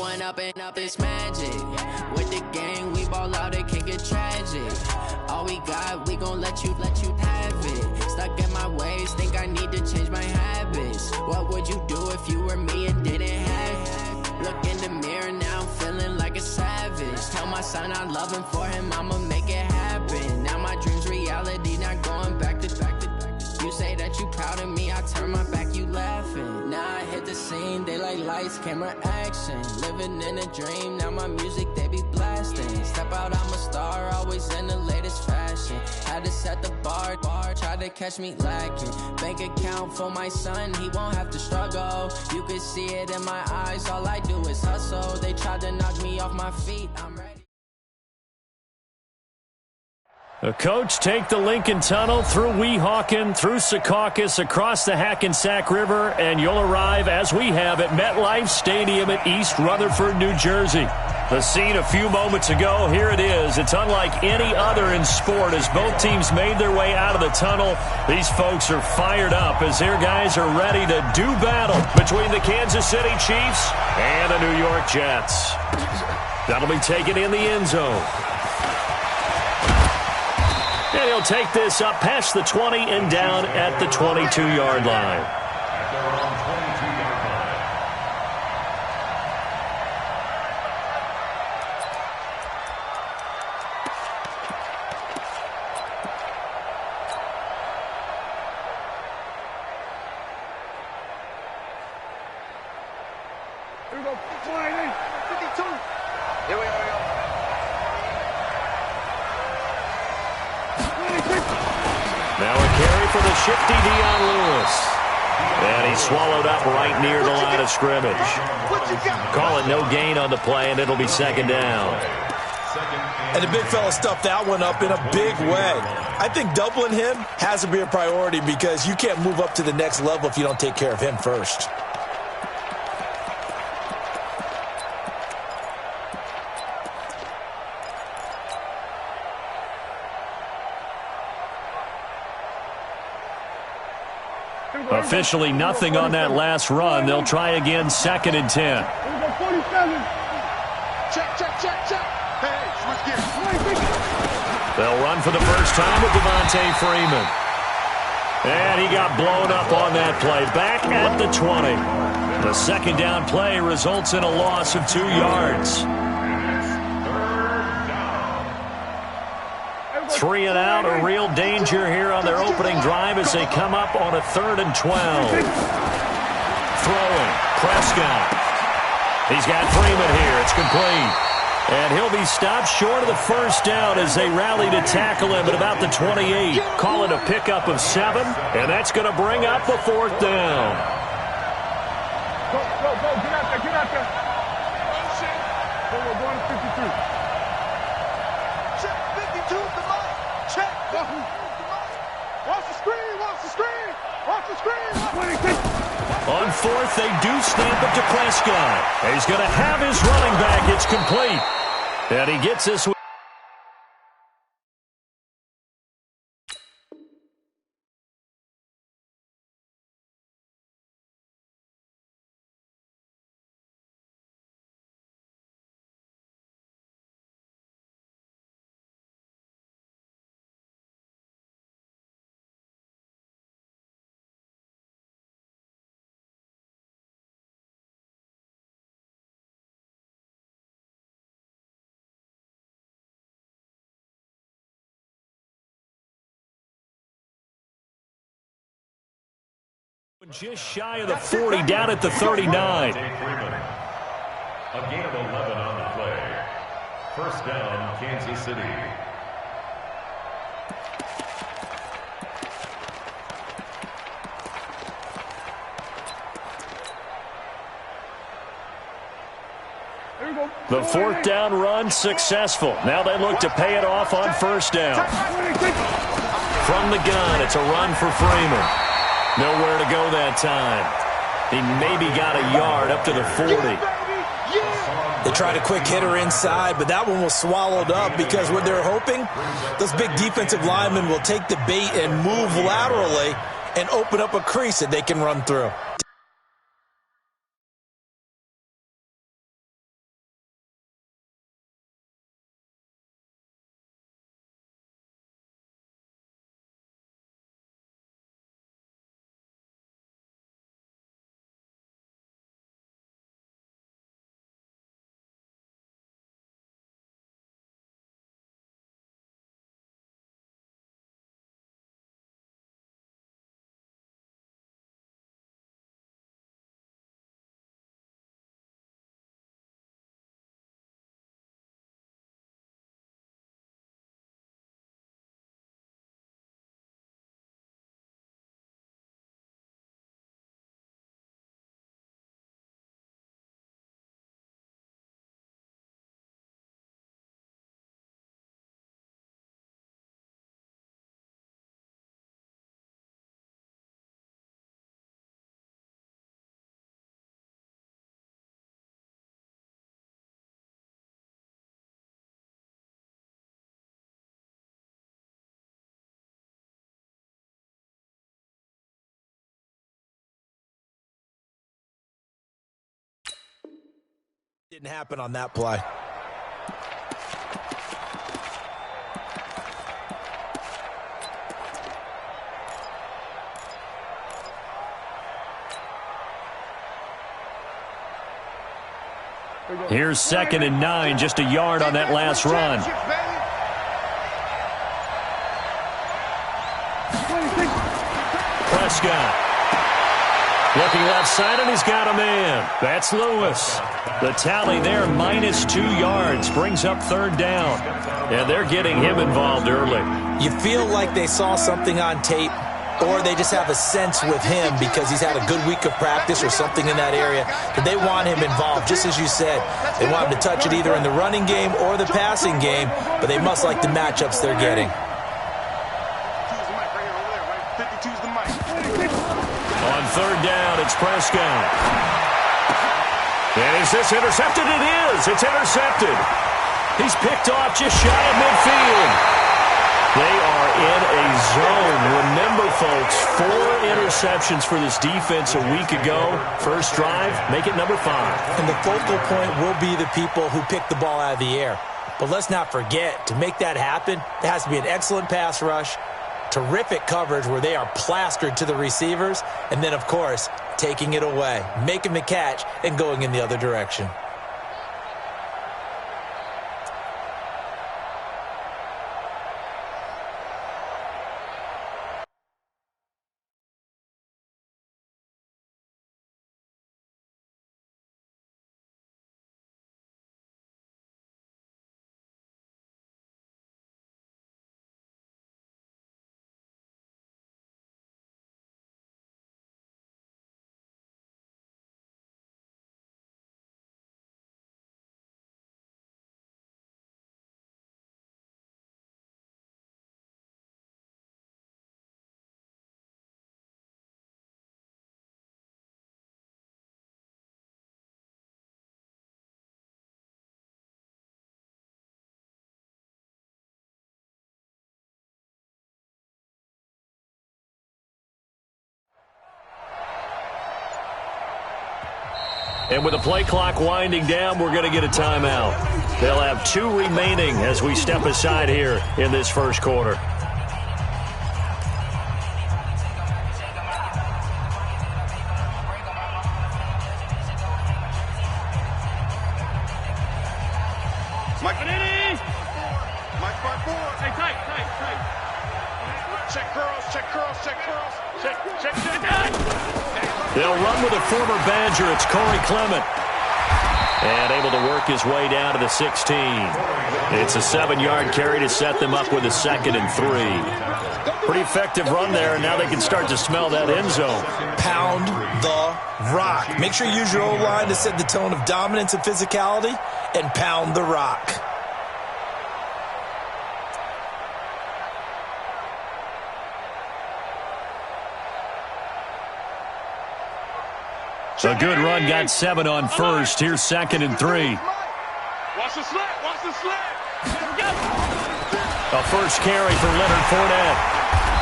one up and up, it's magic. With the gang, we ball out, it can get tragic. All we got, we gon' let you have it. Stuck in my ways, think I need to change my habits. What would you do if you were me and didn't have it? Look in the mirror, now I'm feeling like a savage. Tell my son I love him, for him I'ma make it happen. Now my dream's reality, not going back to. You say that you proud of me, I turn my back, you laughing. Now I hit the scene, they like lights, camera, action. Living in a dream, now my music, they be blasting. Step out, I'm a star, always in the latest fashion. Had to set the bar, try to catch me lacking. Bank account for my son, he won't have to struggle. You can see it in my eyes, all I do is hustle. They tried to knock me off my feet, I'm ready. The coach take the Lincoln Tunnel through Weehawken, through Secaucus, across the Hackensack River, and you'll arrive, as we have, at MetLife Stadium at East Rutherford, New Jersey. The scene a few moments ago, here it is. It's unlike any other in sport as both teams made their way out of the tunnel. These folks are fired up as their guys are ready to do battle between the Kansas City Chiefs and the New York Jets. That'll be taken in the end zone. And he'll take this up past the 20 and down at the 22-yard line. Here we go. 52. Here we go. Now a carry for the shifty Dion Lewis. And he's swallowed up right near the line of scrimmage. Call it no gain on the play, and it'll be second down. And the big fella stuffed that one up in a big way. I think doubling him has to be a priority because you can't move up to the next level if you don't take care of him first. Officially nothing on that last run. They'll try again, 2nd and 10. They'll run for the first time with Devontae Freeman. And he got blown up on that play. Back at the 20. The second down play results in a loss of 2 yards. 3 and out, a real danger here on their opening drive as they come up on a 3rd and 12. Throwing, Prescott. He's got Freeman here. It's complete. And he'll be stopped short of the first down as they rally to tackle him at about the 28. Call it a pickup of 7, and that's going to bring up the 4th down. Go, get out there. We're going to 52. Check 52, come on. Check. Watch the screen. On 4th, they do snap it to Prescott. He's going to have his running back. It's complete. And he gets this. Just shy of the 40, down at the 39. A gain of 11 on the play. First down, Kansas City. The 4th down run successful. Now they look to pay it off on 1st down. From the gun, it's a run for Freeman. Nowhere to go that time. He maybe got a yard up to the 40. They tried a quick hitter inside, but that one was swallowed up because what they're hoping, those big defensive linemen will take the bait and move laterally and open up a crease that they can run through. Didn't happen on that play. Here's 2nd and 9, just a yard on that last run. Prescott. Looking left side, and he's got a man. That's Lewis. The tally there, -2 yards, brings up 3rd down. And they're getting him involved early. You feel like they saw something on tape, or they just have a sense with him because he's had a good week of practice or something in that area that they want him involved. Just as you said, they want him to touch it either in the running game or the passing game, but they must like the matchups they're getting. On 3rd down, it's Prescott. And is this intercepted? It is. It's intercepted. He's picked off just shy of midfield. They are in a zone. Remember, folks, 4 interceptions for this defense a week ago. First drive, make it number 5. And the focal point will be the people who pick the ball out of the air. But let's not forget, to make that happen, there has to be an excellent pass rush, terrific coverage where they are plastered to the receivers, and then, of course, taking it away, making the catch, and going in the other direction. And with the play clock winding down, we're going to get a timeout. They'll have 2 remaining as we step aside here in this first quarter. Mike Panini! Mike by 4. Hey, tight. Check curls, check curls, check curls. Check. They'll run with a former Badger. It's Corey Clement. And able to work his way down to the 16. It's a 7-yard carry to set them up with a 2nd and 3. Pretty effective run there, and now they can start to smell that end zone. Pound the rock. Make sure you use your O-line to set the tone of dominance and physicality, and pound the rock. A good run, got 7 on first. Here's 2nd and 3. Watch the slant. A first carry for Leonard Fournette.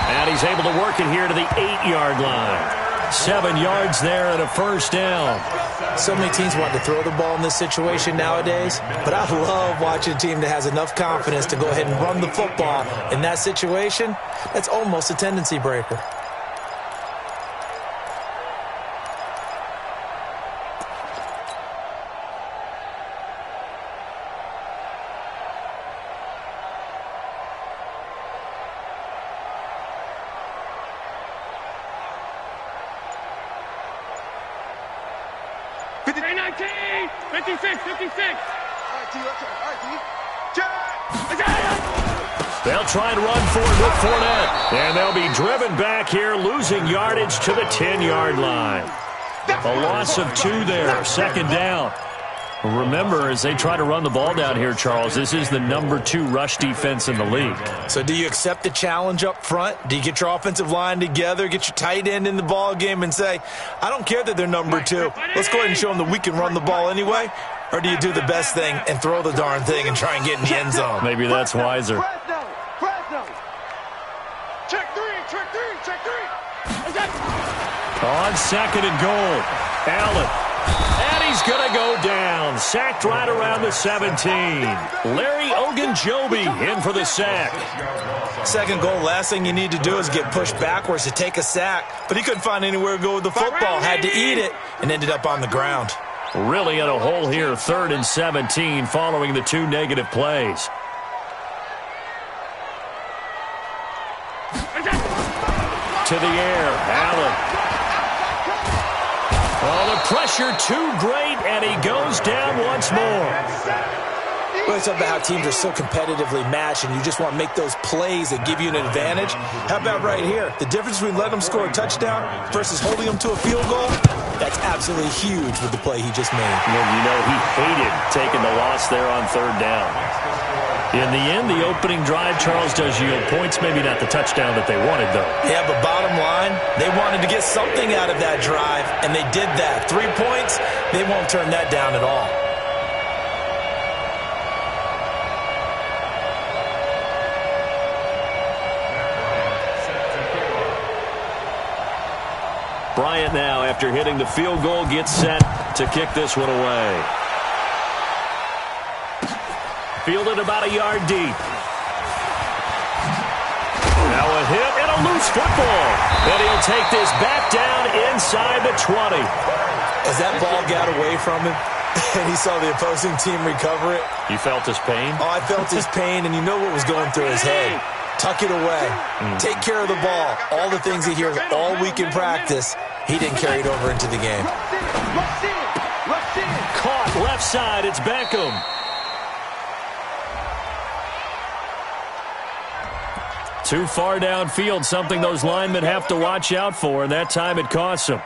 And he's able to work it here to the 8-yard line. 7 yards there and a first down. So many teams want to throw the ball in this situation nowadays, but I love watching a team that has enough confidence to go ahead and run the football in that situation. That's almost a tendency breaker. They'll try and run for it with Fournette. And they'll be driven back here, losing yardage to the 10-yard line. A loss of 2 there, 2nd down. Remember, as they try to run the ball down here, Charles, this is the number 2 rush defense in the league. So do you accept the challenge up front? Do you get your offensive line together, get your tight end in the ball game and say, I don't care that they're number 2. Let's go ahead and show them that we can run the ball anyway? Or do you do the best thing and throw the darn thing and try and get in the end zone? Maybe that's wiser. Check three. On 2nd and goal, Allen. And he's going to go down. sacked right around the 17. Larry Ogunjobi in for the sack. Second goal, last thing you need to do is get pushed backwards to take a sack. But he couldn't find anywhere to go with the football, had to eat it, and ended up on the ground. Really in a hole here, 3rd and 17 following the 2 negative plays. To the air, Allen. Oh, the pressure too great, and he goes down once more. Well, it's about how teams are so competitively matched, and you just want to make those plays that give you an advantage. How about right here? The difference between letting them score a touchdown versus holding them to a field goal, that's absolutely huge with the play he just made. Well, you know, he hated taking the loss there on 3rd down. In the end, the opening drive, Charles, does yield points. Maybe not the touchdown that they wanted, though. Yeah, but bottom line, they wanted to get something out of that drive, and they did that. 3 points, they won't turn that down at all. Bryant now, after hitting the field goal, gets set to kick this one away. Fielded about a yard deep. Now a hit and a loose football. And he'll take this back down inside the 20. As that ball got away from him and he saw the opposing team recover it. You felt his pain? Oh, I felt his pain, and you know what was going through his head. Tuck it away. Take care of the ball. All the things he hears all week in practice, he didn't carry it over into the game. Caught left side. It's Beckham. Too far downfield, something those linemen have to watch out for, and that time it costs them.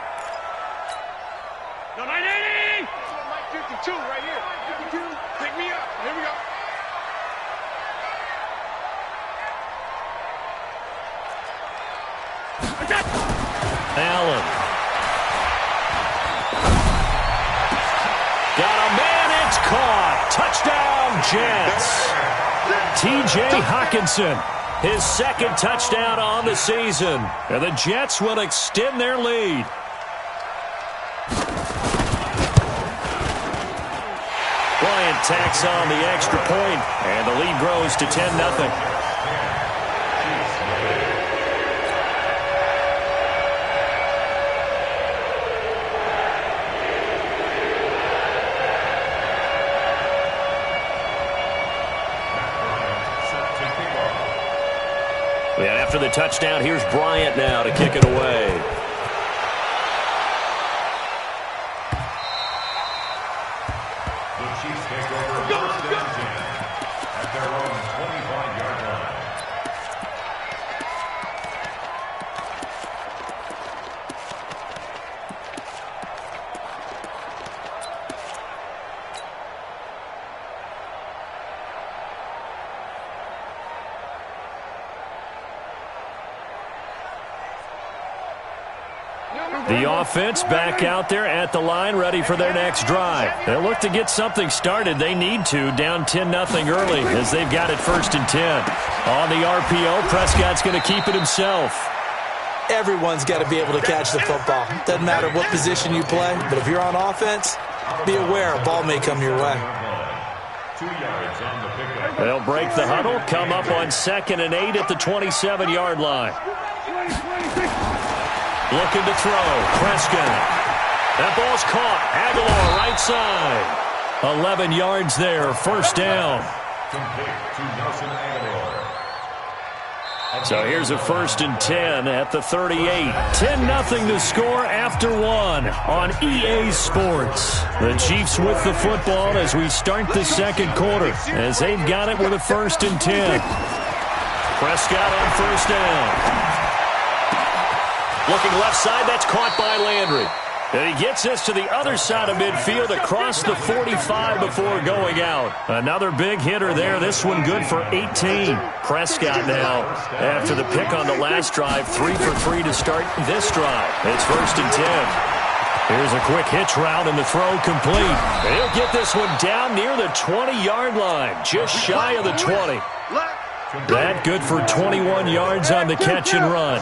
No, 980! 52 right here. 52. Pick me up. Here we go. Allen. Got a man, it's caught. Touchdown, Jets. T.J. Hawkinson. His 2nd touchdown on the season. And the Jets will extend their lead. Bryant tacks on the extra point, and the lead grows to 10-0. And after the touchdown, here's Bryant now to kick it away. The Chiefs take over 1st and 10 at their own 25-yard line. The offense back out there at the line, ready for their next drive. They'll look to get something started. They need to, down 10-0 early, as they've got it 1st and 10. On the RPO, Prescott's going to keep it himself. Everyone's got to be able to catch the football. Doesn't matter what position you play, but if you're on offense, be aware a ball may come your way. 2 yards on the pickup. They'll break the huddle, come up on 2nd and 8 at the 27-yard line. Looking to throw. Prescott. That ball's caught. Aguilar right side. 11 yards there. 1st down. Complete to Nelson Aguilar. So here's a 1st and 10 at the 38. 10-0 to score after 1 on EA Sports. The Chiefs with the football as we start the 2nd quarter, as they've got it with a 1st and 10. Prescott on 1st down. Looking left side, that's caught by Landry. And he gets this to the other side of midfield across the 45 before going out. Another big hitter there. This one good for 18. Prescott now, after the pick on the last drive, 3 for 3 to start this drive. It's 1st and 10. Here's a quick hitch route and the throw complete. He'll get this one down near the 20-yard line, just shy of the 20. That good for 21 yards on the catch and run.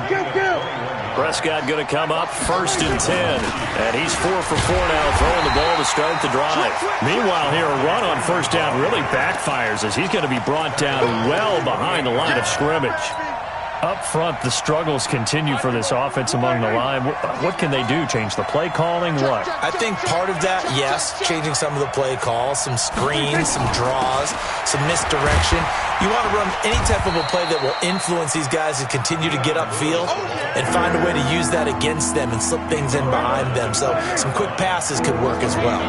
Prescott going to come up 1st and 10. And he's 4 for 4 now, throwing the ball to start the drive. Meanwhile here, a run on 1st down really backfires as he's going to be brought down well behind the line of scrimmage. Up front, the struggles continue for this offense among the line. What can they do? Change the play calling? What? I think part of that, yes, changing some of the play calls, some screens, some draws, some misdirection. You want to run any type of a play that will influence these guys to continue to get upfield and find a way to use that against them and slip things in behind them. So some quick passes could work as well.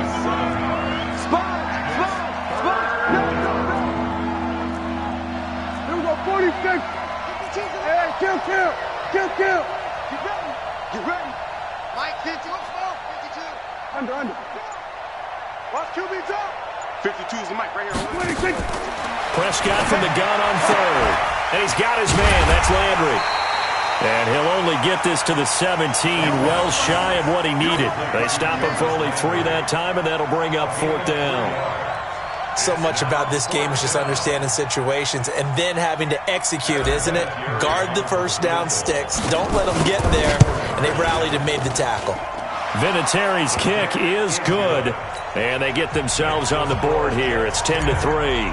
Here we go, 46. Hey, kill. Get ready. Mike, 52. Under. Watch QB top. 52 is the mic right here. 26. Prescott from the gun on 3rd. And he's got his man. That's Landry. And he'll only get this to the 17, well shy of what he needed. They stop him for only 3 that time, and that'll bring up 4th down. So much about this game is just understanding situations and then having to execute, isn't it? Guard the 1st down sticks. Don't let them get there. And they rallied and made the tackle. Vinatieri's kick is good. And they get themselves on the board here. It's 10-3.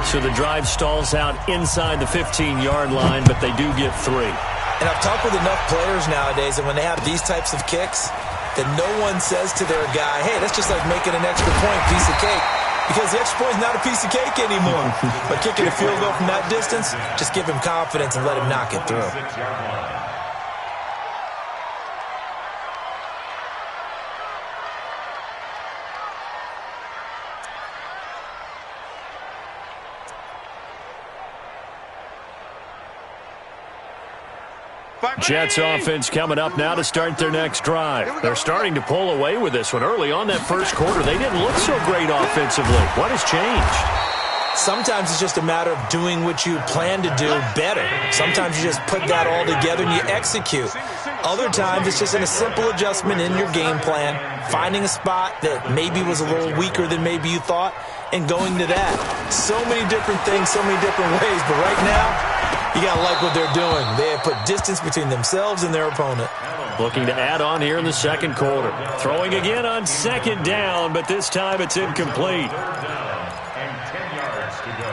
So the drive stalls out inside the 15-yard line, but they do get 3. And I've talked with enough players nowadays, and when they have these types of kicks, that no one says to their guy, hey, that's just like making an extra point, piece of cake. Because the extra point is not a piece of cake anymore. But kicking a field goal from that distance, just give him confidence and let him knock it through. Jets offense coming up now to start their next drive. They're starting to pull away with this one. Early on that first quarter, they didn't look so great offensively. What has changed? Sometimes it's just a matter of doing what you plan to do better. Sometimes you just put that all together and you execute. Other times it's just a simple adjustment in your game plan, finding a spot that maybe was a little weaker than maybe you thought, and going to that. So many different things, so many different ways, but right now, you got to like what they're doing. They have put distance between themselves and their opponent. Looking to add on here in the second quarter. Throwing again on 2nd down, but this time it's incomplete. And 10 yards to go.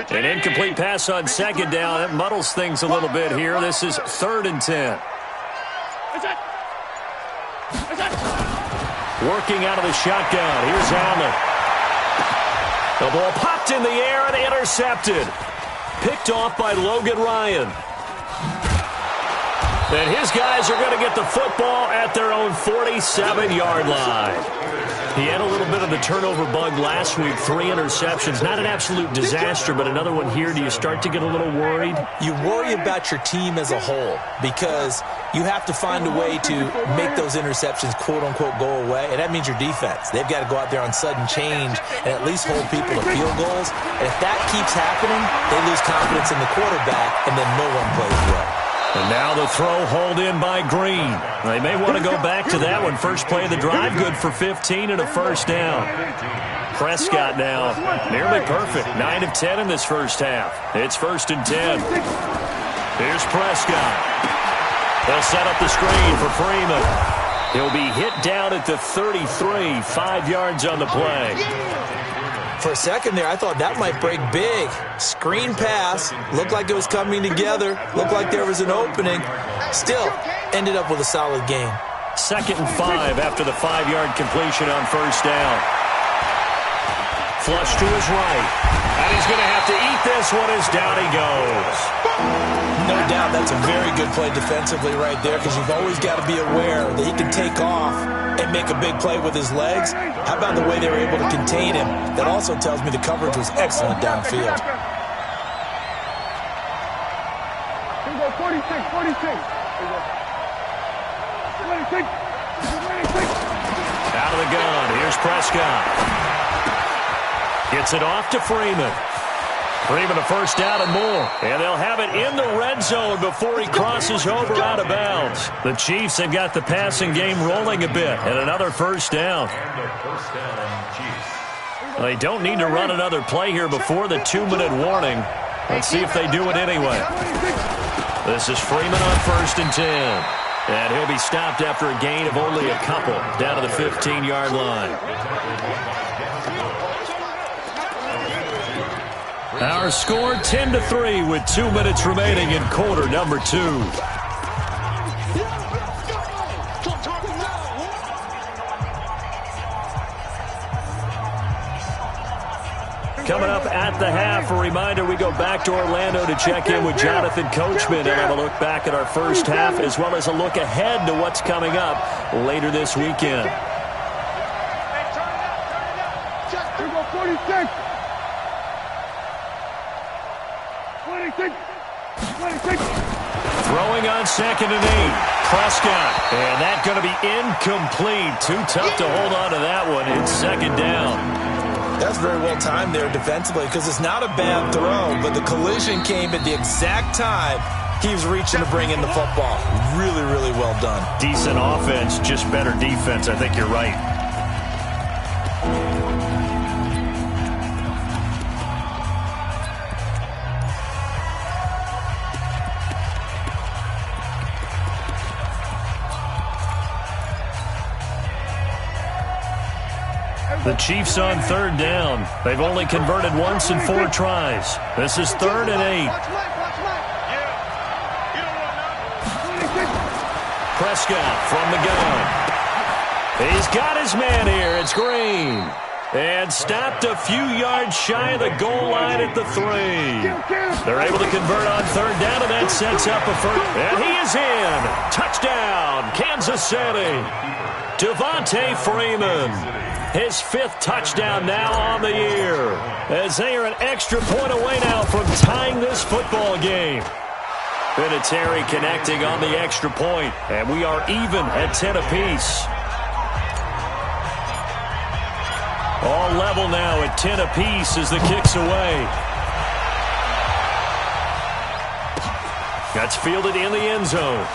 An incomplete pass on 2nd down. That muddles things a little bit here. This is 3rd and 10. Working out of the shotgun. Here's Allen. The ball popped in the air and intercepted. Picked off by Logan Ryan. And his guys are going to get the football at their own 47-yard line. He had a little bit of the turnover bug last week, 3 interceptions. Not an absolute disaster, but another one here. Do you start to get a little worried? You worry about your team as a whole because you have to find a way to make those interceptions, quote-unquote, go away, and that means your defense. They've got to go out there on sudden change and at least hold people to field goals. And if that keeps happening, they lose confidence in the quarterback, and then no one plays well. And now the throw hauled in by Green. They may want to go back to that one. First play of the drive, good for 15 and a 1st down. Prescott now nearly perfect. 9 of 10 in this first half. It's 1st and 10. Here's Prescott. They'll set up the screen for Freeman. He'll be hit down at the 33, 5 yards on the play. For a second there, I thought that might break big. Screen pass. Looked like it was coming together. Looked like there was an opening. Still, ended up with a solid game. 2nd and 5 after the 5-yard completion on 1st down. Flush to his right. And he's going to have to eat this one as down he goes. No doubt that's a very good play defensively right there because you've always got to be aware that he can take off and make a big play with his legs. How about the way they were able to contain him? That also tells me the coverage was excellent downfield. Here we go, 46. Here we go. 26. Out of the gun. Here's Prescott. Gets it off to Freeman. Freeman a first down and more. And they'll have it in the red zone before he crosses over out of bounds. The Chiefs have got the passing game rolling a bit. And another first down. They don't need to run another play here before the 2-minute warning. Let's see if they do it anyway. This is Freeman on 1st and 10. And he'll be stopped after a gain of only a couple down to the 15-yard line. Our score 10-3 with 2 minutes remaining in quarter number 2. Coming up at the half, a reminder, we go back to Orlando to check in with Jonathan Coachman and have a look back at our first half as well as a look ahead to what's coming up later this weekend. Throwing on 2nd and 8. Prescott. And that's going to be incomplete. Too tough to hold on to that one. It's 2nd down. That's very well timed there defensively because it's not a bad throw, but the collision came at the exact time he was reaching to bring in the football. Really, really well done. Decent offense, just better defense. I think you're right. The Chiefs on 3rd down. They've only converted once in 4 tries. This is 3rd and 8. Prescott from the gun. He's got his man here. It's Green. And stopped a few yards shy of the goal line at the 3. They're able to convert on 3rd down, and that sets up a first. And he is in. Touchdown, Kansas City. Devontae Freeman. His 5th touchdown now on the year. As they are an extra point away now from tying this football game. Vinatieri connecting on the extra point. And we are even at 10 apiece. All level now at 10 apiece as the kick's away. That's fielded in the end zone.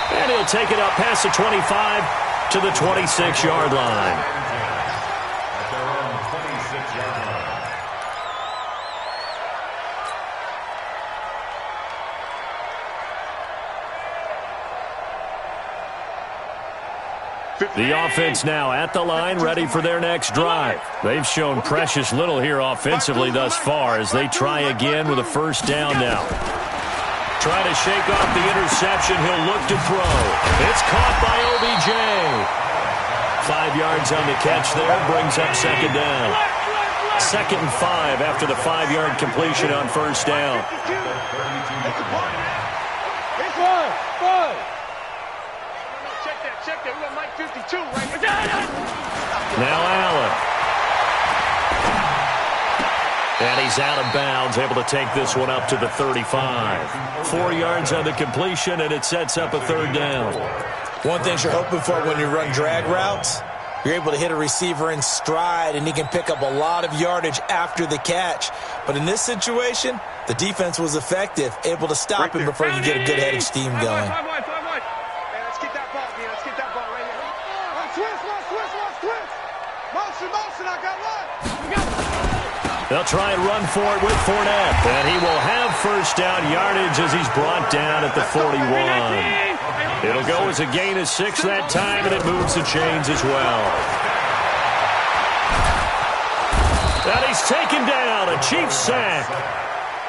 And he'll take it up past the 25 to the 26-yard line. At their own 26-yard line. The offense now at the line, ready for their next drive. They've shown precious little here offensively thus far as they try again with a first down now. Trying to shake off the interception. He'll look to throw. It's caught by OBJ. 5 yards on the catch there. Brings up 2nd down. 2nd and 5 after the 5-yard completion on first down. Check that. We got Mike 52 right there. Now Allen. And he's out of bounds, able to take this one up to the 35. 4 yards on the completion, and it sets up a 3rd down. One thing you're hoping for when you run drag routes, you're able to hit a receiver in stride, and he can pick up a lot of yardage after the catch. But in this situation, the defense was effective, able to stop him before he could get a good head of steam going. Let's get that ball, man. Let's get that ball right here. Twist. Motion, I got one. They'll try and run for it with Fournette. And he will have first down yardage as he's brought down at the 41. It'll go as a gain of 6 that time, and it moves the chains as well. And he's taken down, a Chiefs sack.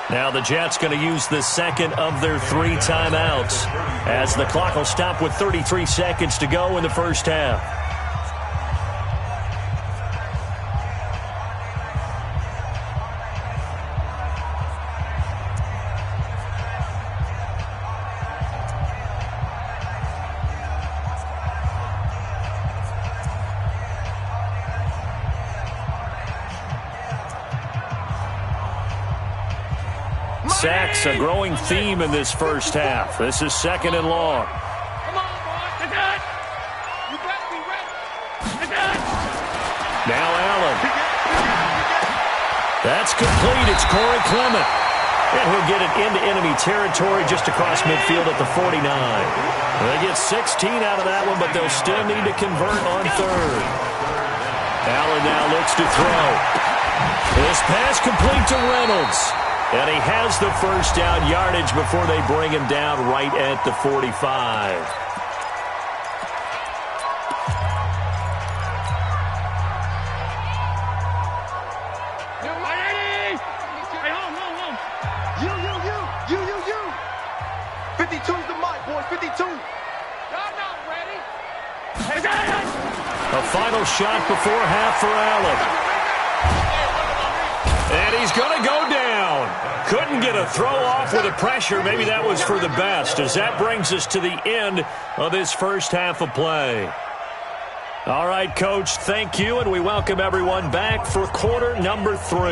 Now the Jets going to use the 2nd of their 3 timeouts as the clock will stop with 33 seconds to go in the first half. Sacks, a growing theme in this first half. This is 2nd and long. Come on, boy. That's it. You better be ready. That's it. Now Allen. That's complete. It's Corey Clement. And he'll get it into enemy territory just across midfield at the 49. They get 16 out of that one, but they'll still need to convert on third. Allen now looks to throw. This pass complete to Reynolds. And he has the first down yardage before they bring him down right at the 45. A final shot before half for Allen. And he's going to go down. Couldn't get a throw off with the pressure. Maybe that was for the best, as that brings us to the end of this first half of play. All right, Coach, thank you, and we welcome everyone back for quarter number 3.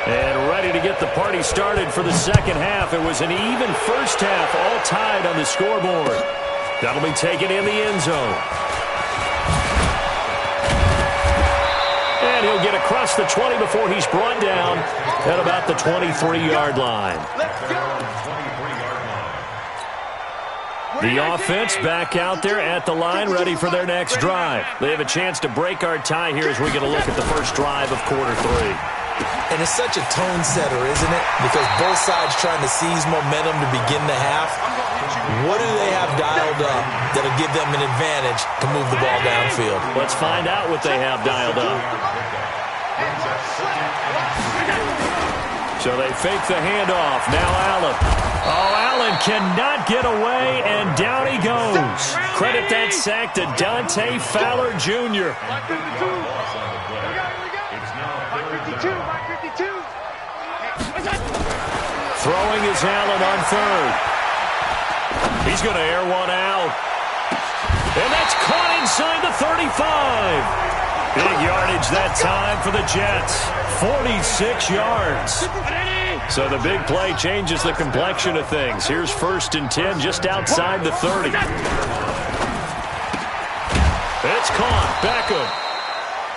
And ready to get the party started for the second half. It was an even first half, all tied on the scoreboard. That'll be taken in the end zone. And he'll get across the 20 before he's brought down at about the 23-yard line. The offense back out there at the line, ready for their next drive. They have a chance to break our tie here as we get a look at the first drive of quarter 3. And it's such a tone setter, isn't it? Because both sides trying to seize momentum to begin the half. What do they have dialed up that'll give them an advantage to move the ball downfield? Let's find out what they have dialed up. So they fake the handoff. Now Allen. Oh, Allen cannot get away, and down he goes. Credit that sack to Dante Fowler Jr. Throwing is Allen on third. He's going to air one out. And that's caught inside the 35. Big yardage that time for the Jets. 46 yards. So the big play changes the complexion of things. Here's 1st and 10 just outside the 30. It's caught. Beckham.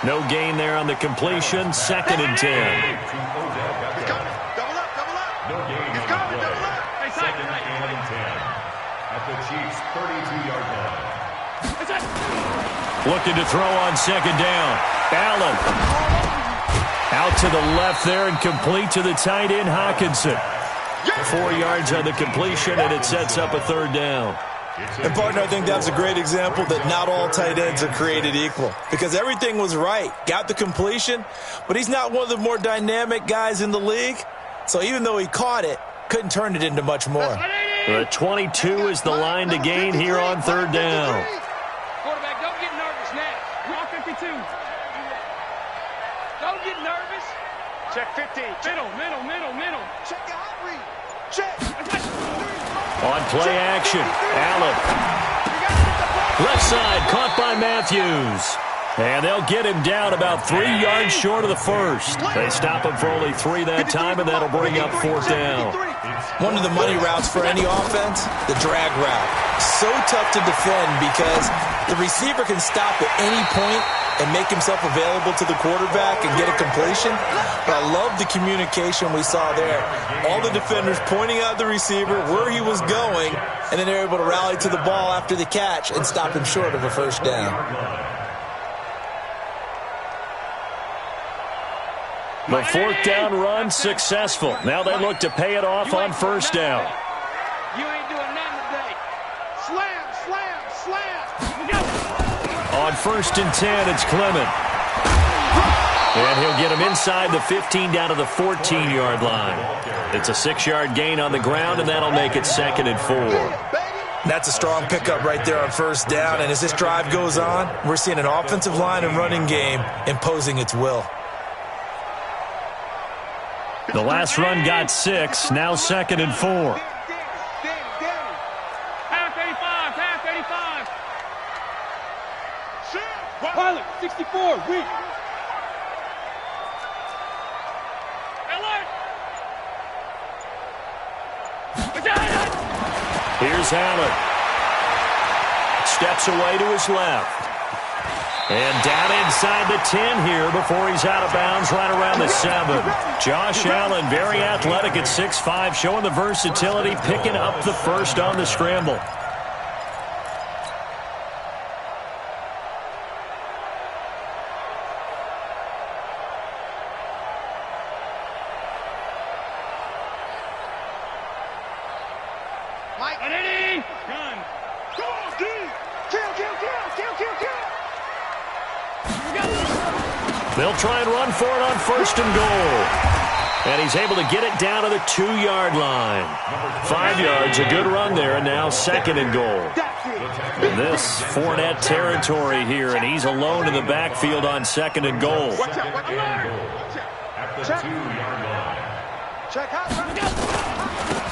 No gain there on the completion. 2nd and 10. Looking to throw on 2nd down. Allen. Out to the left there and complete to the tight end, Hawkinson. 4 yards on the completion, and it sets up a 3rd down. And, partner, I think that's a great example that not all tight ends are created equal. Because everything was right. Got the completion, but he's not one of the more dynamic guys in the league. So even though he caught it, couldn't turn it into much more. The 22 is the line to gain here on 3rd down. Quarterback, don't get nervous now. Wrong 52. Don't get nervous. Check 15. Middle. Check your hot read. Check. On play action, Allen. Left side, caught by Matthews. And they'll get him down about 3 yards short of the first. They stop him for only 3 that time, and that'll bring up 4th down. One of the money routes for any offense, the drag route. So tough to defend because the receiver can stop at any point and make himself available to the quarterback and get a completion. But I love the communication we saw there. All the defenders pointing out the receiver, where he was going, and then they're able to rally to the ball after the catch and stop him short of a 1st down. The 4th down run successful. Now they look to pay it off on 1st down. You ain't doing nothing today. Slam. On 1st and 10, it's Clement. And he'll get him inside the 15 down to the 14-yard line. It's a 6-yard gain on the ground, and that'll make it 2nd and 4. That's a strong pickup right there on 1st down. And as this drive goes on, we're seeing an offensive line and running game imposing its will. The last run got 6, now 2nd and 4. Half 85. Pilot, 64, weak. Here's Allen. steps away to his left. And down inside the 10 here before he's out of bounds right around the 7. Josh Allen, very athletic at 6'5", showing the versatility, picking up the first on the scramble. They'll try and run for it on 1st and goal. And he's able to get it down to the 2-yard line. 5 yards, a good run there, and now 2nd and goal. And this Fournette territory here, and he's alone in the backfield on 2nd and goal.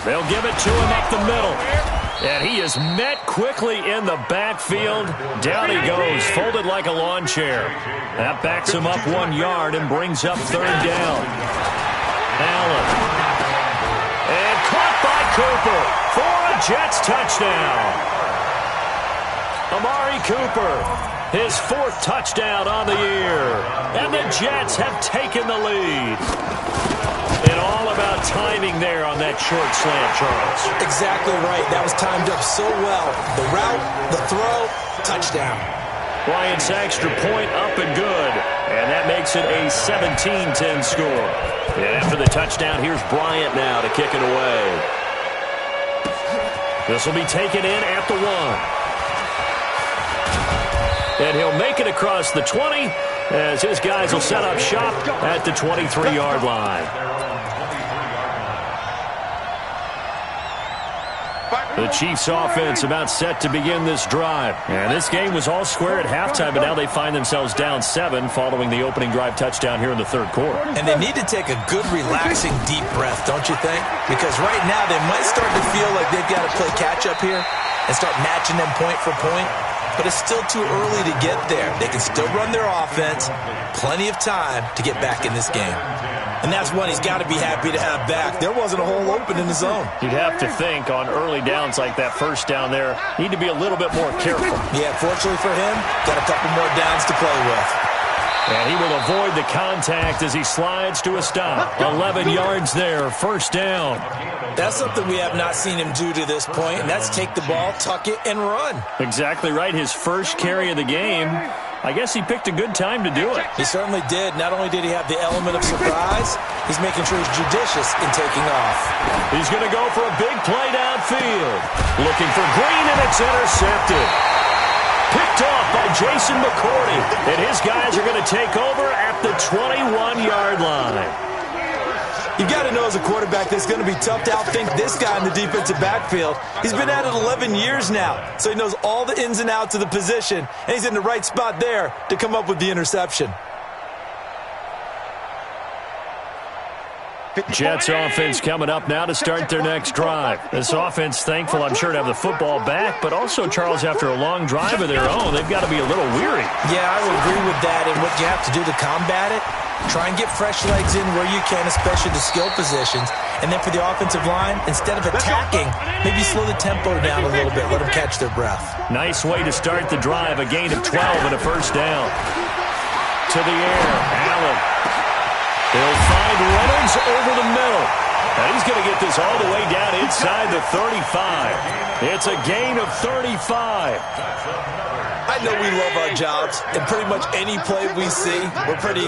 They'll give it to him up the middle. And he is met quickly in the backfield. Down he goes, folded like a lawn chair. That backs him up 1 yard and brings up 3rd down. Allen. And caught by Cooper for a Jets touchdown. Amari Cooper, his 4th touchdown on the year. And the Jets have taken the lead. And all about timing there on that short slant, Charles. Exactly right. That was timed up so well. The route, the throw, touchdown. Bryant's extra point up and good. And that makes it a 17-10 score. And after the touchdown, here's Bryant now to kick it away. This will be taken in at the 1. And he'll make it across the 20 as his guys will set up shop at the 23-yard line. The Chiefs offense about set to begin this drive. And this game was all square at halftime, but now they find themselves down 7 following the opening drive touchdown here in the 3rd quarter. And they need to take a good, relaxing, deep breath, don't you think? Because right now they might start to feel like they've got to play catch-up here and start matching them point for point. But it's still too early to get there. They can still run their offense. Plenty of time to get back in this game. And that's one he's got to be happy to have back. There wasn't a hole open in the zone. You'd have to think on early downs like that first down there, need to be a little bit more careful. Yeah, fortunately for him, got a couple more downs to play with. And he will avoid the contact as he slides to a stop. 11 yards there, 1st down. That's something we have not seen him do to this point, and that's take the ball, tuck it, and run. Exactly right. His first carry of the game. I guess he picked a good time to do it. He certainly did. Not only did he have the element of surprise, he's making sure he's judicious in taking off. He's going to go for a big play downfield. Looking for Green, and it's intercepted. Picked off by Jason McCourty. And his guys are going to take over at the 21-yard line. You've got to know as a quarterback that it's going to be tough to outthink this guy in the defensive backfield. He's been at it 11 years now, so he knows all the ins and outs of the position, and he's in the right spot there to come up with the interception. Jets offense coming up now to start their next drive. This offense thankful, I'm sure, to have the football back, but also, Charles, after a long drive of their own, they've got to be a little weary. Yeah, I would agree with that, and what you have to do to combat it, try and get fresh legs in where you can, especially the skill positions. And then for the offensive line, instead of attacking, maybe slow the tempo down a little bit, let them catch their breath. Nice way to start the drive, a gain of 12 and a 1st down. To the air, Allen. They'll find Reynolds over the middle. And he's going to get this all the way down inside the 35. It's a gain of 35. I know we love our jobs, and pretty much any play we see, we're pretty,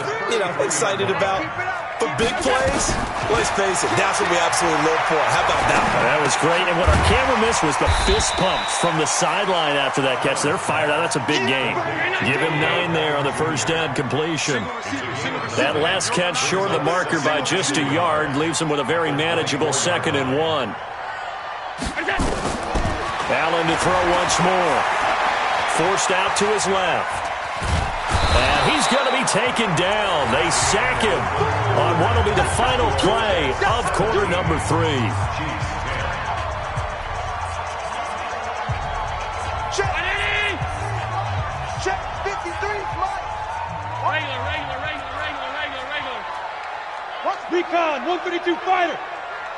excited about. But big plays, let's face it, that's what we absolutely live for. How about that one? That was great. And what our camera missed was the fist pumps from the sideline after that catch. They're fired out. That's a big game. Give him 9 there on the 1st down completion. That last catch short of the marker by just a yard leaves him with a very manageable 2nd and 1. Allen to throw once more. Forced out to his left. And he's going to be taken down. They sack him on what will be the final play of quarter number 3. Check 53, Mike. Regular. What's Recon, 132 fighter.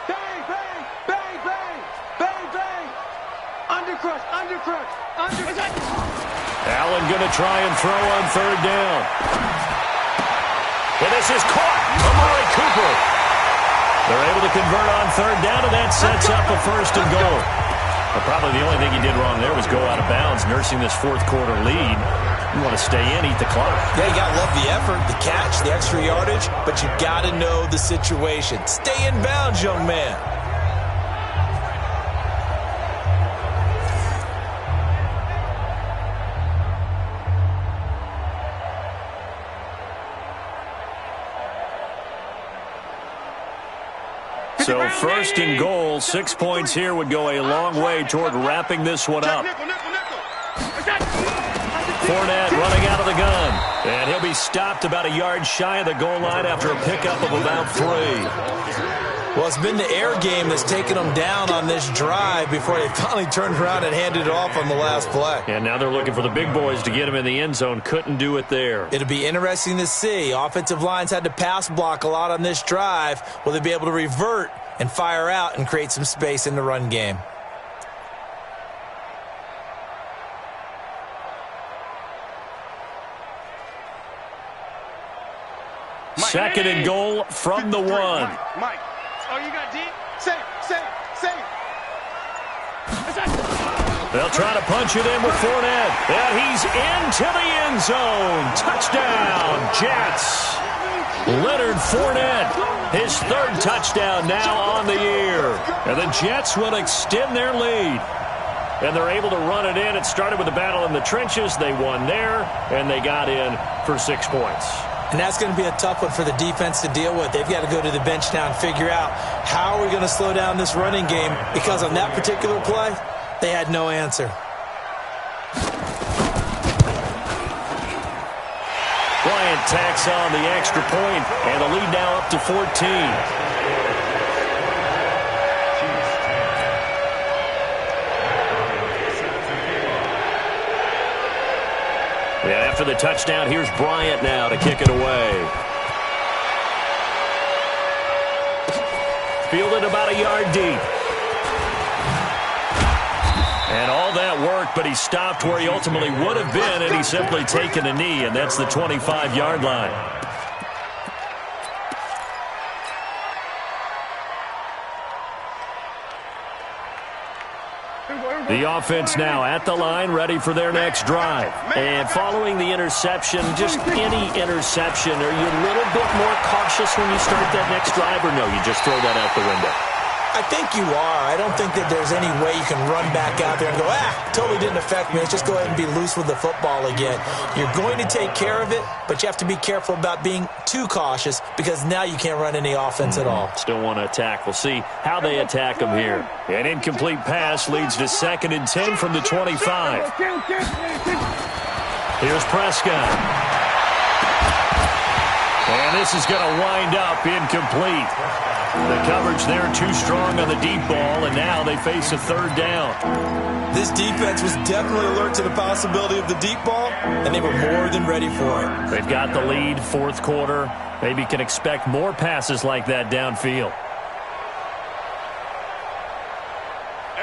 Bang, bang, bang, bang, bang, bang. Under Undercrush, undercrush, undercrush. Allen going to try and throw on third down. And this is caught. Amari Cooper. They're able to convert on third down, and that sets up a first and goal. Well, probably the only thing he did wrong there was go out of bounds, nursing this fourth quarter lead. You want to stay in, eat the clock. Yeah, you got to love the effort, the catch, the extra yardage, but you got to know the situation. Stay in bounds, young man. So first and goal, 6 points here would go a long way toward wrapping this one up. Fournette running out of the gun. And he'll be stopped about a yard shy of the goal line after a pickup of about 3. Well, it's been the air game that's taken them down on this drive before they finally turned around and handed it off on the last play. And now they're looking for the big boys to get him in the end zone. Couldn't do it there. It'll be interesting to see. Offensive lines had to pass block a lot on this drive. Will they be able to revert and fire out and create some space in the run game? Second and goal from the 1. Mike. Oh, you got deep? Save. They'll try to punch it in with Fournette. And he's into the end zone. Touchdown, Jets. Leonard Fournette, his third touchdown now on the year. And the Jets will extend their lead. And they're able to run it in. It started with a battle in the trenches. They won there, and they got in for 6 points. And that's going to be a tough one for the defense to deal with. They've got to go to the bench now and figure out how are we going to slow down this running game, because on that particular play, they had no answer. Bryant tacks on the extra point, and the lead now up to 14. And after the touchdown, here's Bryant now to kick it away. Fielded about a yard deep. And all that work, but he stopped where he ultimately would have been, and he's simply taken a knee, and that's the 25-yard line. The offense now at the line, ready for their next drive. And following the interception, just any interception, are you a little bit more cautious when you start that next drive, or no, you just throw that out the window? I think you are. I don't think that there's any way you can run back out there and go, totally didn't affect me. Let's just go ahead and be loose with the football again. You're going to take care of it, but you have to be careful about being too cautious, because now you can't run any offense at all. Still want to attack. We'll see how they attack them here. An incomplete pass leads to 2nd and 10 from the 25. Here's Prescott. And this is going to wind up incomplete. The coverage there too strong on the deep ball, and now they face a third down. This defense was definitely alert to the possibility of the deep ball, and they were more than ready for it. They've got the lead, fourth quarter. Maybe can expect more passes like that downfield.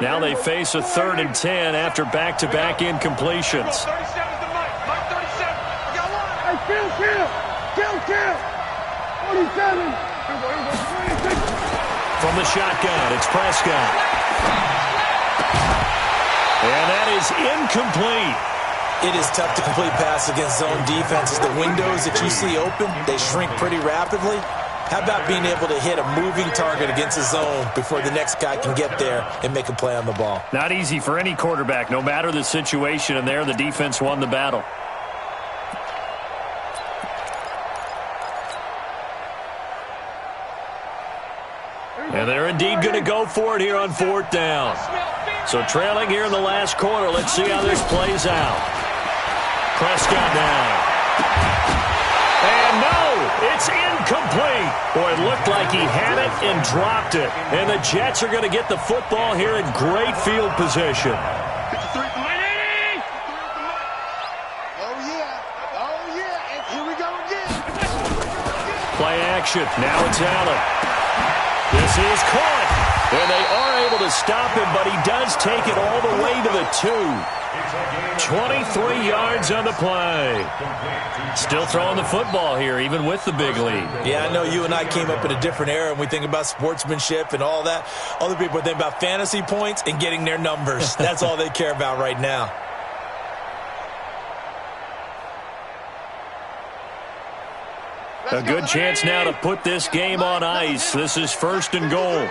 Now they face a 3rd and 10 after back-to-back incompletions. 37 to Mike. Mike 37. I got one. Hey, kill. 47. From the shotgun, it's Prescott. And that is incomplete. It is tough to complete passes against zone defenses. The windows that you see open, they shrink pretty rapidly. How about being able to hit a moving target against a zone before the next guy can get there and make a play on the ball? Not easy for any quarterback, no matter the situation, and there the defense won the battle. And they're indeed going to go for it here on 4th down. So trailing here in the last quarter. Let's see how this plays out. Prescott down. And no, it's incomplete. Boy, it looked like he had it and dropped it. And the Jets are going to get the football here in great field position. And here we go again. Play action. Now it's Allen. This is caught. And they are able to stop him, but he does take it all the way to the 2. 23 yards on the play. Still throwing the football here, even with the big lead. Yeah, I know you and I came up in a different era, and we think about sportsmanship and all that. Other people think about fantasy points and getting their numbers. That's all they care about right now. A good chance now to put this game on ice. This is 1st and goal.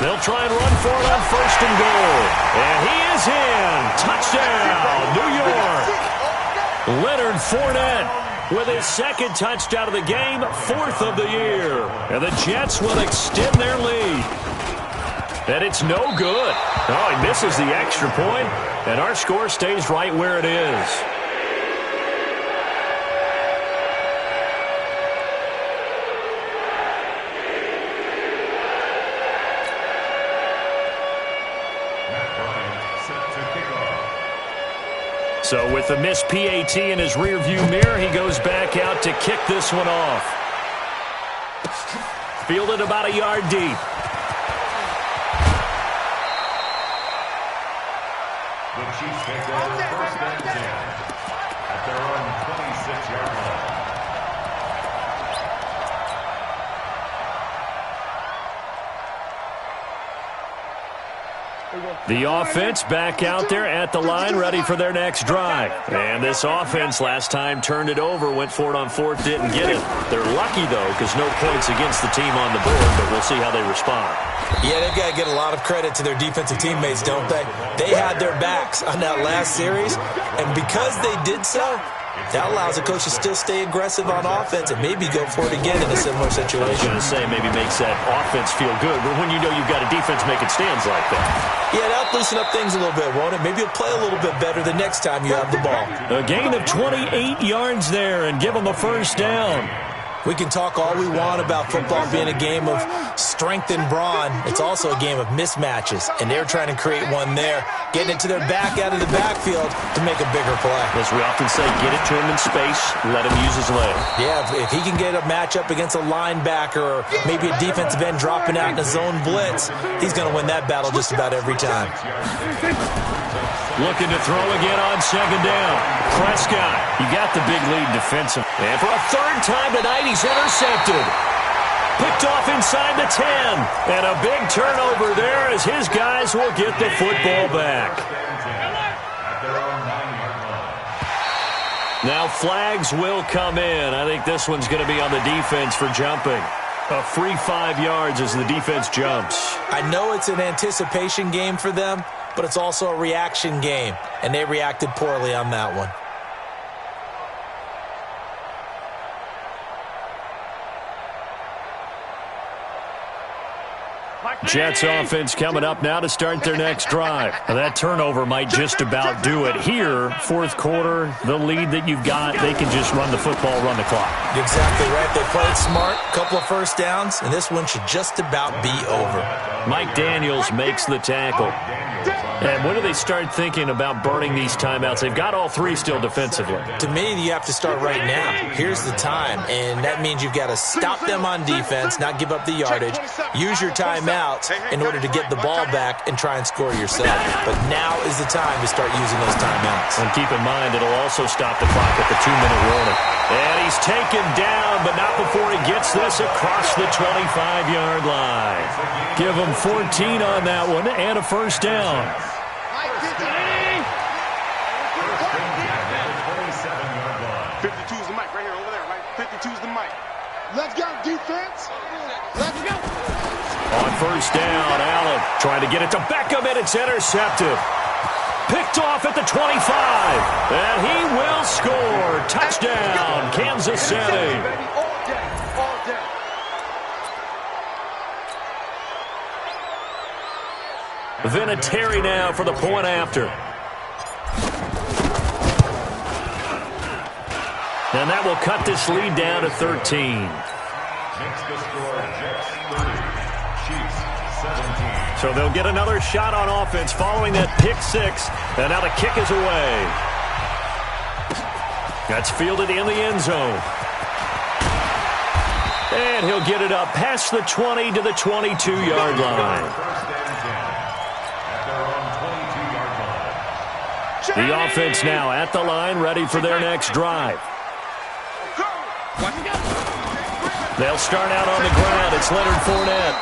They'll try and run for it on 1st and goal. And he is in. Touchdown, New York. Leonard Fournette with his 2nd touchdown of the game, 4th of the year. And the Jets will extend their lead. And it's no good. Oh, he misses the extra point, and our score stays right where it is. So with the missed PAT in his rearview mirror, he goes back out to kick this one off. Fielded about a yard deep. The Chiefs take over 1st and 10 at their own 26-yard line. The offense back out there at the line, ready for their next drive. And this offense last time turned it over, went for it on 4th, didn't get it. They're lucky, though, because no points against the team on the board, but we'll see how they respond. Yeah, they've got to get a lot of credit to their defensive teammates, don't they? They had their backs on that last series, and because they did so, that allows the coach to still stay aggressive on offense and maybe go for it again in a similar situation. I was going to say maybe makes that offense feel good, but when you know you've got a defense making stands like that. Yeah, that'll loosen up things a little bit, won't it? Maybe you'll play a little bit better the next time you have the ball. A gain of 28 yards there and give them a 1st down. We can talk all we want about football being a game of strength and brawn. It's also a game of mismatches, and they're trying to create one there, getting it to their back out of the backfield to make a bigger play. As we often say, get it to him in space, let him use his leg. Yeah, if he can get a matchup against a linebacker or maybe a defensive end dropping out in a zone blitz, he's going to win that battle just about every time. Looking to throw again on 2nd down. Prescott, you got the big lead defensive. And for a 3rd time tonight, he's intercepted. Picked off inside the 10. And a big turnover there as his guys will get the football back. Now flags will come in. I think this one's going to be on the defense for jumping. A free 5 yards as the defense jumps. I know it's an anticipation game for them, but it's also a reaction game, and they reacted poorly on that one. Jets offense coming up now to start their next drive. Now that turnover might just about do it. Here, 4th quarter, the lead that you've got, they can just run the football, run the clock. Exactly right. They played smart, couple of 1st downs, and this one should just about be over. Mike Daniels makes the tackle. And when do they start thinking about burning these timeouts? They've got all 3 still defensively. To me, you have to start right now. Here's the time, and that means you've got to stop them on defense, not give up the yardage, use your timeouts in order to get the ball back and try and score yourself. But now is the time to start using those timeouts. And keep in mind, it'll also stop the clock at the 2-minute warning. And he's taken down, but not before he gets this across the 25-yard line. Give him 14 on that one and a 1st down. 52's the mic right here, over there, right? 52's the mic. Let's go, defense. Let's go. On 1st down, Allen trying to get it to Beckham, and it's intercepted. Picked off at the 25, and he will score. Touchdown, Kansas City. All day, all day. Vinatieri now for the point after. And that will cut this lead down to 13. Makes the score Jets 30, Chiefs 17. So they'll get another shot on offense following that pick 6. And now the kick is away. That's fielded in the end zone. And he'll get it up past the 20 to the 22-yard line. The offense now at the line, ready for their next drive. They'll start out on the ground. It's Leonard Fournette.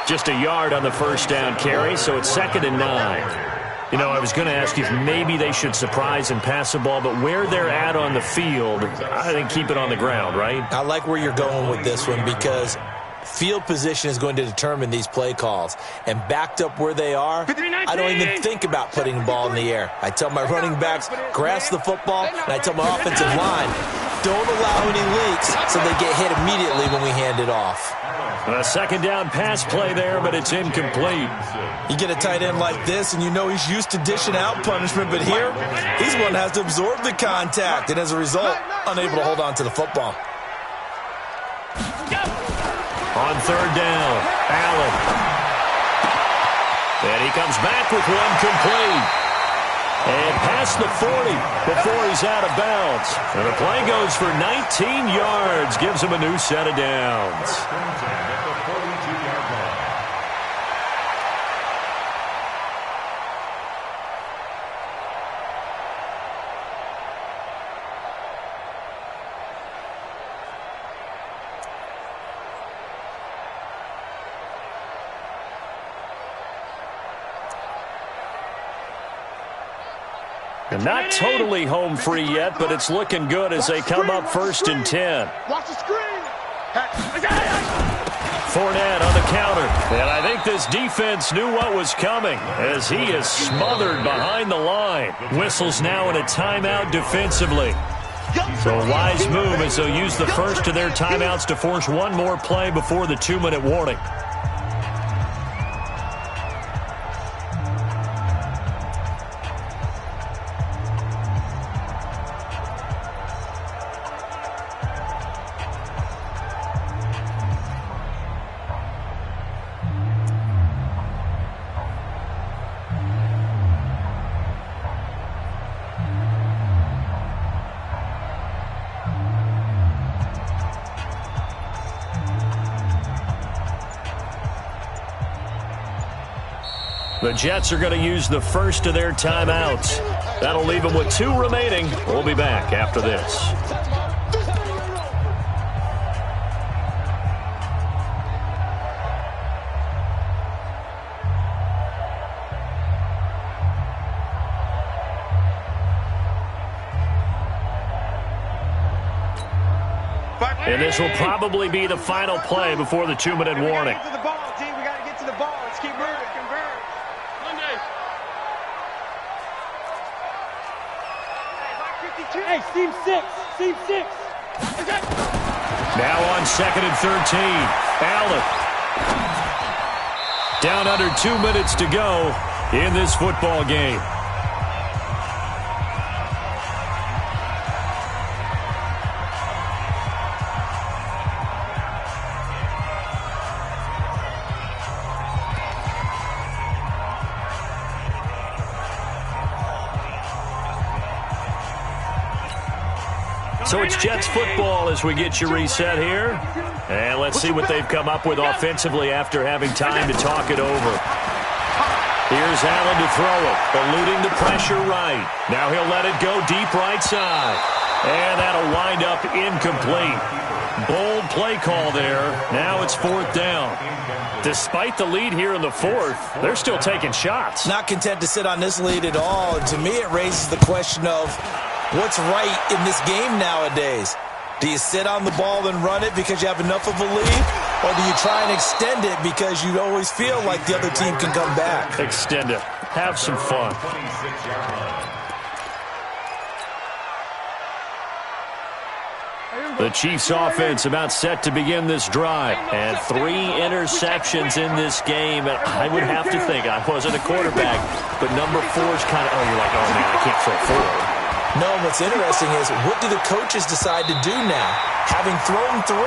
Just a yard on the first down carry, so it's 2nd and 9. You know, I was going to ask you if maybe they should surprise and pass the ball, but where they're at on the field, I think keep it on the ground, right? I like where you're going with this one because field position is going to determine these play calls. And backed up where they are, I don't even think about putting the ball in the air. I tell my running backs, grasp the football, and I tell my offensive line, don't allow any leaks so they get hit immediately when we hand it off. A 2nd down pass play there, but it's incomplete. You get a tight end like this, and you know he's used to dishing out punishment, but here, he's one that has to absorb the contact, and as a result, unable to hold on to the football. On 3rd down, Allen. And he comes back with one complete. And past the 40 before he's out of bounds. And the play goes for 19 yards. Gives him a new set of downs. And not totally home free yet, but it's looking good as they come up 1st and 10. Watch the screen. Fournette on the counter. And I think this defense knew what was coming as he is smothered behind the line. Whistles now in a timeout defensively. So a wise move as they'll use the first of their timeouts to force one more play before the 2-minute warning. The Jets are going to use the first of their timeouts. That'll leave them with 2 remaining. We'll be back after this. And this will probably be the final play before the 2-minute warning. We got to get to the ball. Let's keep moving. Hey, seam 6. Seam 6. Now on 2nd and 13. Allen. Down under 2 minutes to go in this football game. So it's Jets football as we get you reset here. And let's see what they've come up with offensively after having time to talk it over. Here's Allen to throw it, eluding the pressure right. Now he'll let it go deep right side. And that'll wind up incomplete. Bold play call there. Now it's 4th down. Despite the lead here in the 4th, they're still taking shots. Not content to sit on this lead at all. And to me, it raises the question of what's right in this game nowadays? Do you sit on the ball and run it because you have enough of a lead? Or do you try and extend it because you always feel like the other team can come back? Extend it. Have some fun. The Chiefs offense about set to begin this drive. And 3 interceptions in this game. And I would have to think, I wasn't a quarterback, but number 4 is kind of, you're like, oh man, I can't throw 4. No, what's interesting is what do the coaches decide to do now? Having thrown 3,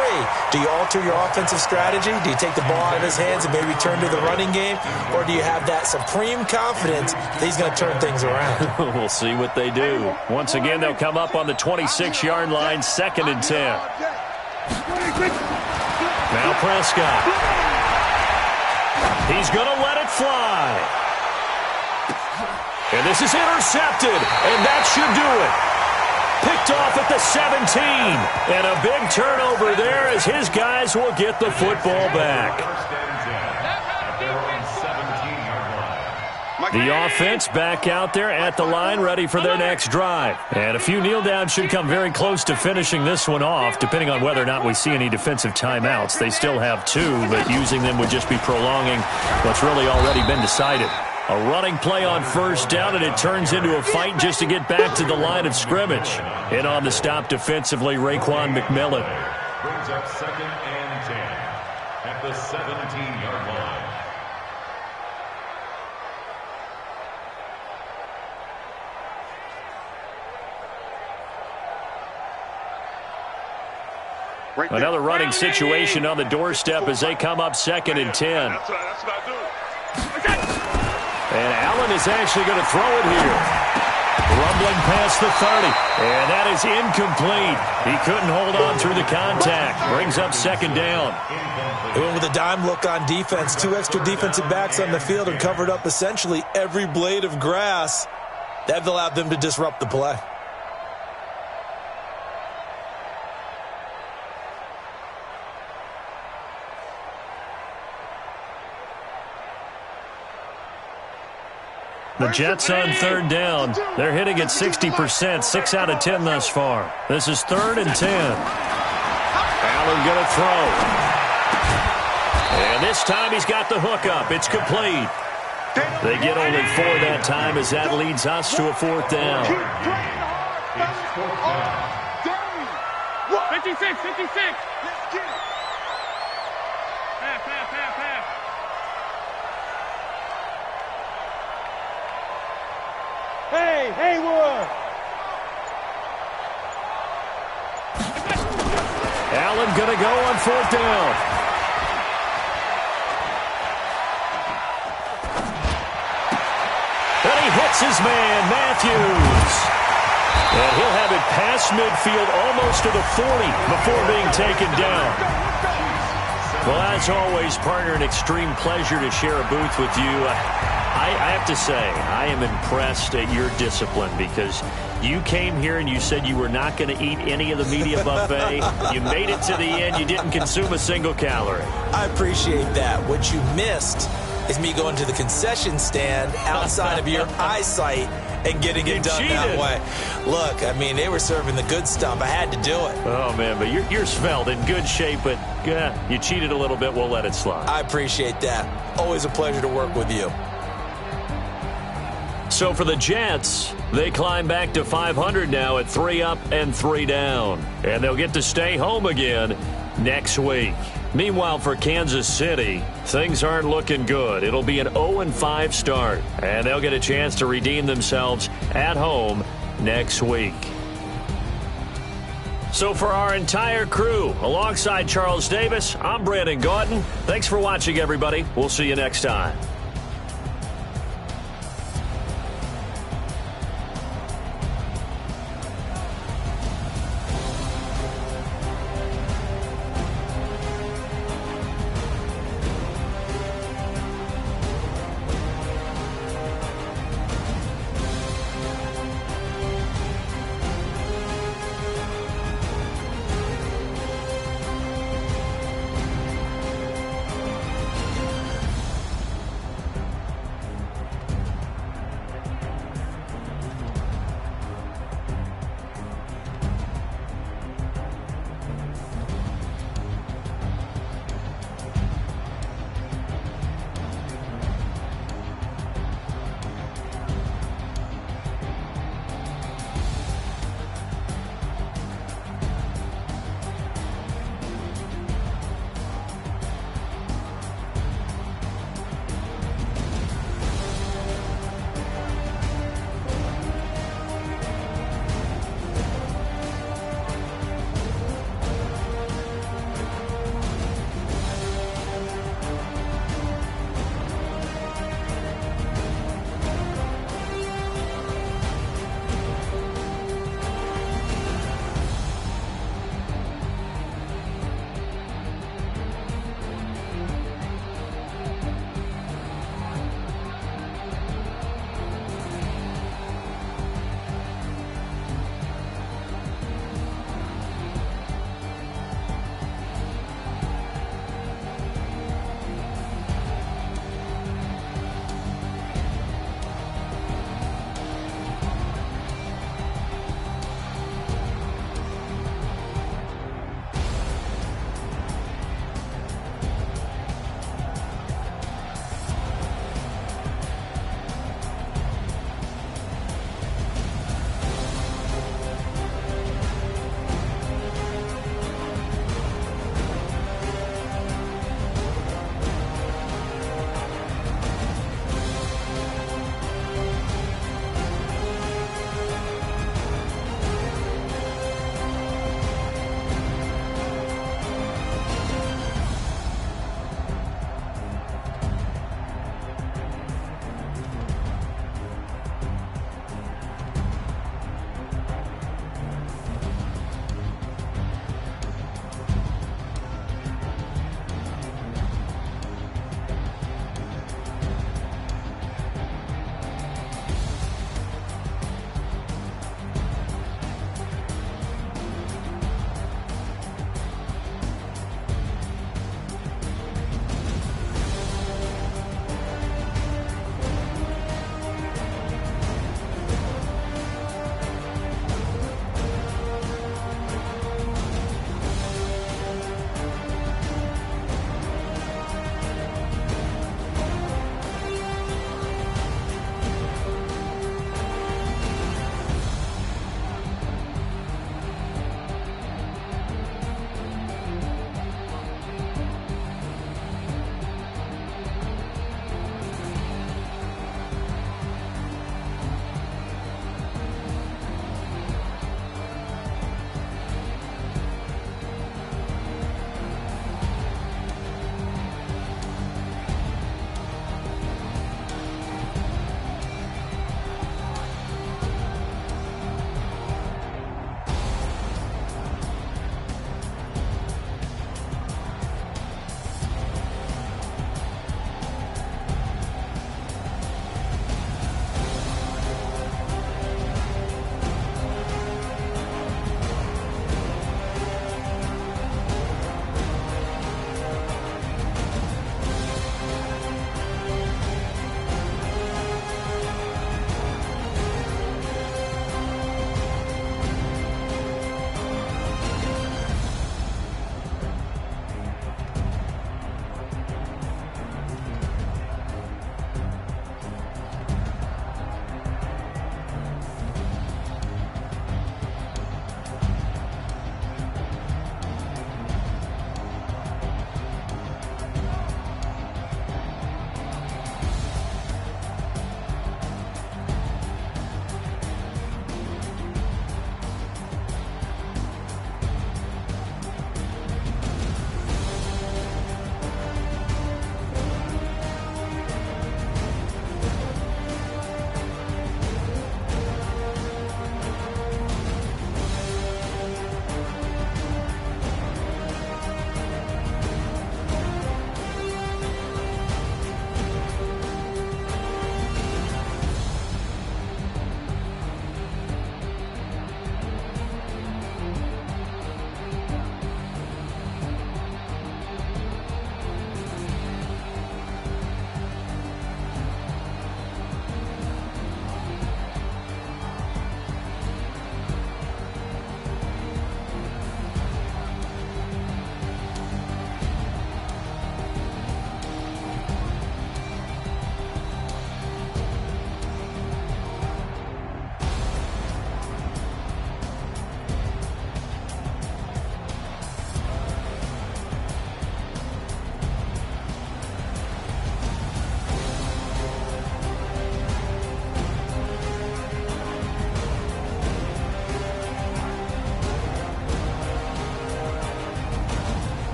do you alter your offensive strategy? Do you take the ball out of his hands and maybe turn to the running game? Or do you have that supreme confidence that he's going to turn things around? We'll see what they do. Once again, they'll come up on the 26-yard line, 2nd and 10. Now Prescott. He's going to let it fly. And this is intercepted, and that should do it. Picked off at the 17. And a big turnover there as his guys will get the football back. The offense back out there at the line, ready for their next drive. And a few kneel downs should come very close to finishing this one off, depending on whether or not we see any defensive timeouts. They still have 2, but using them would just be prolonging what's really already been decided. A running play on first down, and it turns into a fight just to get back to the line of scrimmage. In on the stop defensively, Raekwon McMillan. Brings up 2nd and 10 at the 17-yard line. Another running situation on the doorstep as they come up 2nd and 10. That's what I do. And Allen is actually going to throw it here. Rumbling past the 30. And that is incomplete. He couldn't hold on through the contact. Brings up 2nd down. They went with a dime look on defense. 2 extra defensive backs on the field and covered up essentially every blade of grass. That allowed them to disrupt the play. The Jets on 3rd down. They're hitting at 60%, 6 out of 10 thus far. This is 3rd and 10. Allen going to throw. And this time he's got the hook up. It's complete. They get only 4 that time as that leads us to a 4th down. It's 4th down. 56, 56. Pass. Hey, Haywood! Allen going to go on 4th down. And he hits his man, Matthews. And he'll have it past midfield almost to the 40 before being taken down. Well, as always, partner, an extreme pleasure to share a booth with you. I have to say, I am impressed at your discipline because you came here and you said you were not going to eat any of the media buffet. You made it to the end. You didn't consume a single calorie. I appreciate that. What you missed is me going to the concession stand outside of your eyesight and getting it done that way. Look, I mean, they were serving the good stuff. I had to do it. Oh, man, but you're svelte, in good shape, but you cheated a little bit. We'll let it slide. I appreciate that. Always a pleasure to work with you. So for the Jets, they climb back to 500 now at 3 up and 3 down. And they'll get to stay home again next week. Meanwhile, for Kansas City, things aren't looking good. It'll be an 0-5 start, and they'll get a chance to redeem themselves at home next week. So for our entire crew, alongside Charles Davis, I'm Brandon Gautin. Thanks for watching, everybody. We'll see you next time.